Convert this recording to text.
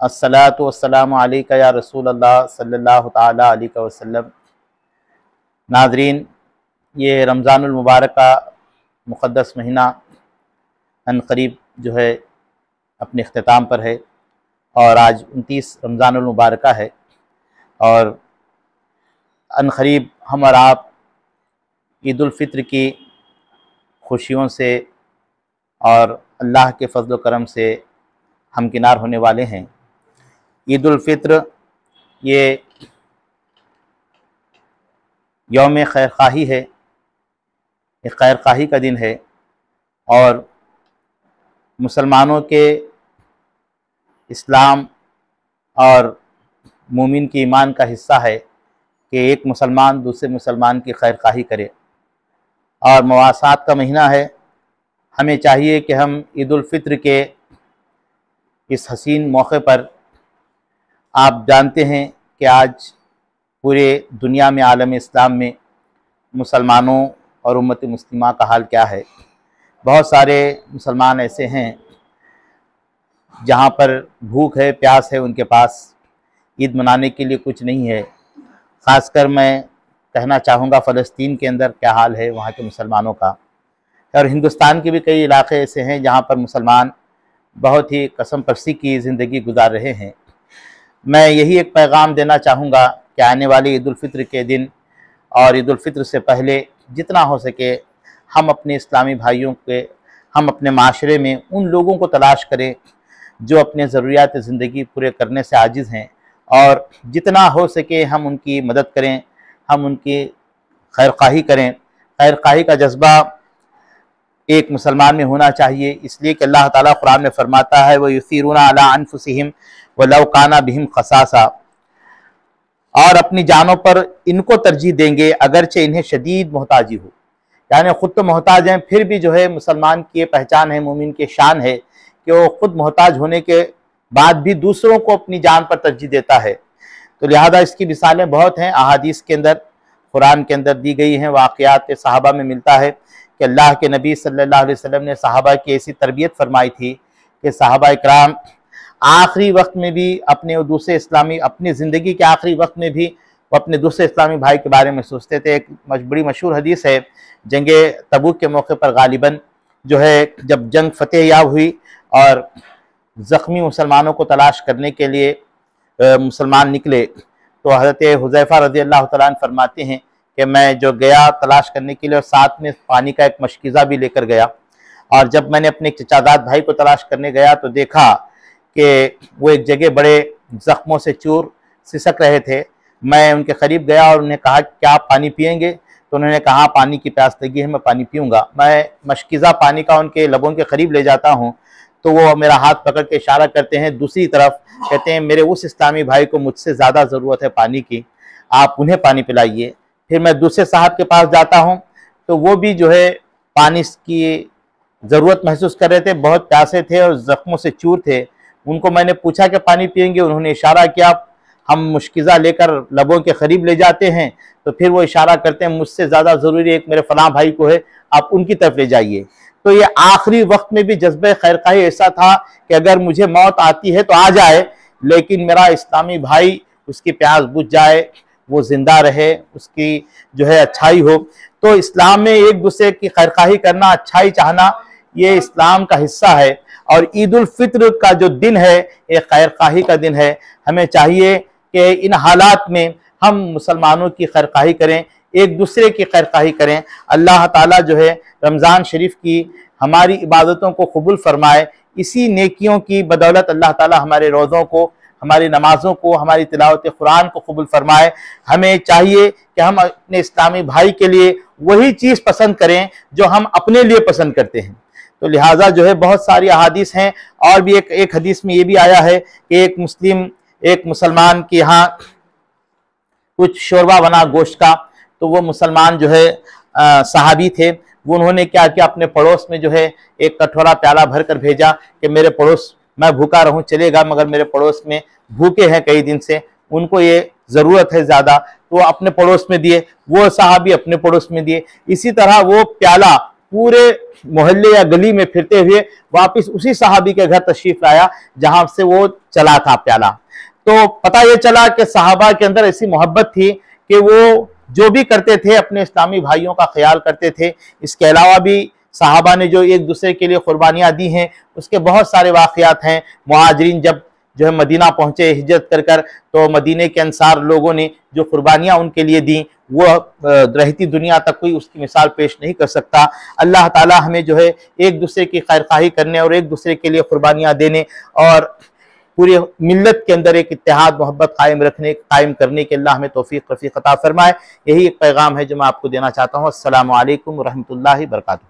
अस्सलातु वस्सलामु अलैका या रसूल अल्लाह सल्लल्लाहु ताला अलैहि वसल्लम। नाज़रीन, ये रमज़ानुल मुबारक का मुक़द्दस महीना अनक़रीब जो है अपने अख्तिताम पर है और आज 29 रमज़ानुल मुबारक है और अनक़रीब हम और आप ईद उल फ़ित्र की खुशियों से और अल्लाह के फ़ज़ल व करम से हमकिनार होने वाले हैं। ईद उल फ़ित्र ये यौम खैरख़ाही है, एक खैरख़ाही का दिन है और मुसलमानों के इस्लाम और मोमिन के ईमान का हिस्सा है कि एक मुसलमान दूसरे मुसलमान की खैरख़ाही करे और मवासात का महीना है। हमें चाहिए कि हम ईद उल फ़ित्र के इस हसीन मौके पर, आप जानते हैं कि आज पूरे दुनिया में, आलम इस्लाम में मुसलमानों और उम्मत मुस्लिमा का हाल क्या है। बहुत सारे मुसलमान ऐसे हैं जहाँ पर भूख है, प्यास है, उनके पास ईद मनाने के लिए कुछ नहीं है। ख़ासकर मैं कहना चाहूँगा फ़लस्तीन के अंदर क्या हाल है वहाँ के मुसलमानों का, और हिंदुस्तान के भी कई इलाक़े ऐसे हैं जहाँ पर मुसलमान बहुत ही कसम परसी की ज़िंदगी गुजार रहे हैं। मैं यही एक पैगाम देना चाहूँगा कि आने वाले ईद उल फ़ित्र के दिन और ईद उल फ़ित्र से पहले जितना हो सके हम अपने इस्लामी भाइयों के, हम अपने माशरे में उन लोगों को तलाश करें जो अपने ज़रूरियात ज़िंदगी पूरे करने से आजिज़ हैं और जितना हो सके हम उनकी मदद करें, हम उनकी खैरख़ाही करें। खैरख़ाही का जज्बा एक मुसलमान में होना चाहिए, इसलिए कि अल्लाह ताला कुरान में फरमाता है, वह युसीरूना अला अनफुसिहिम वलौ काना बिहिम खसासा, और अपनी जानों पर इनको तरजीह देंगे अगरचे इन्हें शदीद मोहताजी हो। यानी ख़ुद तो मोहताज हैं, फिर भी जो है मुसलमान की पहचान है, मोमिन की शान है कि वो ख़ुद मोहताज होने के बाद भी दूसरों को अपनी जान पर तरजीह देता है। तो लिहाजा इसकी मिसालें बहुत हैं, अहादीस के अंदर, कुरान के अंदर दी गई हैं। वाक़यात सहाबा में मिलता है कि अल्लाह के नबी सल्लल्लाहु अलैहि वसल्लम ने सहाबा की ऐसी तरबियत फरमाई थी कि सहाबा इकराम आखिरी वक्त में भी अपने दूसरे इस्लामी, अपनी ज़िंदगी के आखिरी वक्त में भी वो अपने दूसरे इस्लामी भाई के बारे में सोचते थे। एक बड़ी मशहूर हदीस है, जंगे तबूक के मौके पर गालिबन जो है जब जंग फतेह याब हुई और ज़ख्मी मुसलमानों को तलाश करने के लिए मुसलमान निकले, तो हज़रत हुज़ैफ़ा रज़ी अल्लाह तआला अन्हु फरमाते हैं कि मैं जो गया तलाश करने के लिए और साथ में पानी का एक मशकीज़ा भी लेकर गया, और जब मैंने अपने एक चचादाद भाई को तलाश करने गया तो देखा कि वो एक जगह बड़े ज़ख्मों से चूर सिसक रहे थे। मैं उनके करीब गया और उन्हें कहा क्या आप पानी पिएंगे? तो उन्होंने कहा पानी की प्यास लगी है, मैं पानी पीऊँगा। मैं मशकीज़ा पानी का उनके लबों के करीब ले जाता हूँ तो वो मेरा हाथ पकड़ के इशारा करते हैं दूसरी तरफ, कहते हैं मेरे उस इस्लामी भाई को मुझसे ज़्यादा ज़रूरत है पानी की, आप उन्हें पानी पिलाइए। फिर मैं दूसरे साहब के पास जाता हूँ तो वो भी जो है पानी की ज़रूरत महसूस कर रहे थे, बहुत प्यासे थे और ज़ख्मों से चूर थे। उनको मैंने पूछा कि पानी पिएंगे? उन्होंने इशारा किया, हम मुश्किज़ा लेकर लबों के करीब ले जाते हैं तो फिर वो इशारा करते हैं मुझसे ज़्यादा ज़रूरी एक मेरे फ़लाँ भाई को है, आप उनकी तरफ ले जाइए। तो ये आखिरी वक्त में भी जज्बे खैरख़ाही ऐसा था कि अगर मुझे मौत आती है तो आ जाए, लेकिन मेरा इस्लामी भाई, उसकी प्यास बुझ जाए, वो ज़िंदा रहे, उसकी जो है अच्छाई हो। तो इस्लाम में एक दूसरे की खैरख़ाही करना, अच्छाई चाहना, ये इस्लाम का हिस्सा है। और ईद उल फ़ित्र का जो दिन है ये खैरख़ाही का दिन है। हमें चाहिए कि इन हालात में हम मुसलमानों की खैरख़ाही करें, एक दूसरे की खैरख़ाही करें। अल्लाह ताला जो है रमज़ान शरीफ की हमारी इबादतों को कबूल फरमाए। इसी नेकियों की बदौलत अल्लाह ताला हमारे रोज़ों को, हमारी नमाज़ों को, हमारी तिलावत कुरान को कबूल फरमाए। हमें चाहिए कि हम अपने इस्लामी भाई के लिए वही चीज़ पसंद करें जो हम अपने लिए पसंद करते हैं। तो लिहाजा जो है बहुत सारी अहादीस हैं, और भी एक हदीस में ये भी आया है कि एक मुसलमान के यहाँ कुछ शोरबा बना गोश्त का, तो वो मुसलमान जो है सहाबी थे, वो उन्होंने क्या किया, अपने पड़ोस में जो है एक कटोरा प्याला भर कर भेजा कि मेरे पड़ोस, मैं भूखा रहूं चलेगा मगर मेरे पड़ोस में भूखे हैं कई दिन से, उनको ये ज़रूरत है ज़्यादा, तो वो अपने पड़ोस में दिए, वो सहाबी अपने पड़ोस में दिए। इसी तरह वो प्याला पूरे मोहल्ले या गली में फिरते हुए वापस उसी सहाबी के घर तशरीफ लाया जहां से वो चला था प्याला। तो पता ये चला कि सहाबा के अंदर ऐसी मोहब्बत थी कि वो जो भी करते थे अपने इस्लामी भाइयों का ख्याल करते थे। इसके अलावा भी सहाबा ने जो एक दूसरे के लिए कुर्बानियां दी हैं उसके बहुत सारे वाक़यात हैं। मुहाजिरीन जब जो है मदीना पहुंचे हिजरत कर कर, तो मदीने के अंसार लोगों ने जो कुर्बानियां उनके लिए दी वो रहती दुनिया तक कोई उसकी मिसाल पेश नहीं कर सकता। अल्लाह ताला हमें जो है एक दूसरे की खैरखाही करने और एक दूसरे के लिए कुर्बानियां देने और पूरी मिल्लत के अंदर एक इत्तेहाद मोहब्बत कायम करने के अल्लाह हमें तौफीक रफ़ीक अता फरमाए। यही एक पैगाम है जो मैं आपको देना चाहता हूँ। अस्सलामु अलैकुम व रहमतुल्लाहि व बरकातुहू।